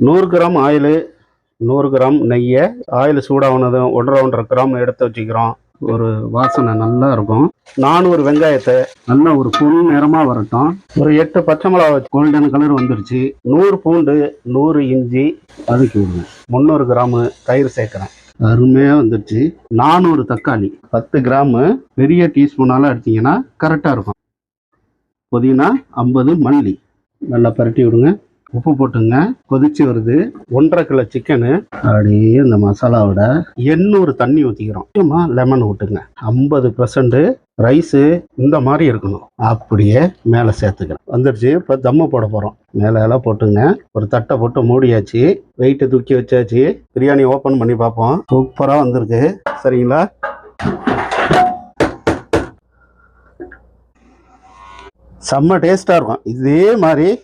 100 gram oil, 100 gram நெய்யை oil சூடானதும் 1.5 gram எடுத்து வச்சுக்கிறோம். ஒரு வாசனை நல்லா இருக்கும். 400 வெங்காயத்தை நல்லா ஒரு பொன் நிறமாக வரட்டும். ஒரு 8 பச்சை மிளகா கோல்டன் கலர் வந்துருச்சு. 100 பூண்டு, 100 இஞ்சி வதக்கி விடுங்க. 300 கிராம் தயிர் சேர்க்குறேன். அருமையாக வந்துருச்சு. 400 தக்காளி, 10 கிராமு பெரிய டீஸ்பூனால எடுத்தீங்கன்னா கரெக்டாக இருக்கும். புதினா 50 மல்லி நல்லா பரட்டி விடுங்க. உப்பு போட்டுங்க. கொதிச்சு வருது. 1.5 கிலோ சிக்கனு அப்படியே இந்த மசாலாவோட 800 தண்ணி ஊற்றிக்கிறோம். சும்மா லெமன் விட்டுங்க. 50% ரைஸு இந்த மாதிரி இருக்கணும். அப்படியே மேலே சேர்த்துக்கிறேன். வந்துடுச்சு. இப்போ தம்மு போட போகிறோம். மேலே எல்லாம் போட்டுங்க. ஒரு தட்டை போட்டு மூடியாச்சு. வெயிட்டு தூக்கி வச்சாச்சு. பிரியாணி ஓப்பன் பண்ணி பார்ப்போம். சூப்பராக வந்திருக்கு. சரிங்களா? செம்ம டேஸ்ட்டாக இருக்கும். இதே மாதிரி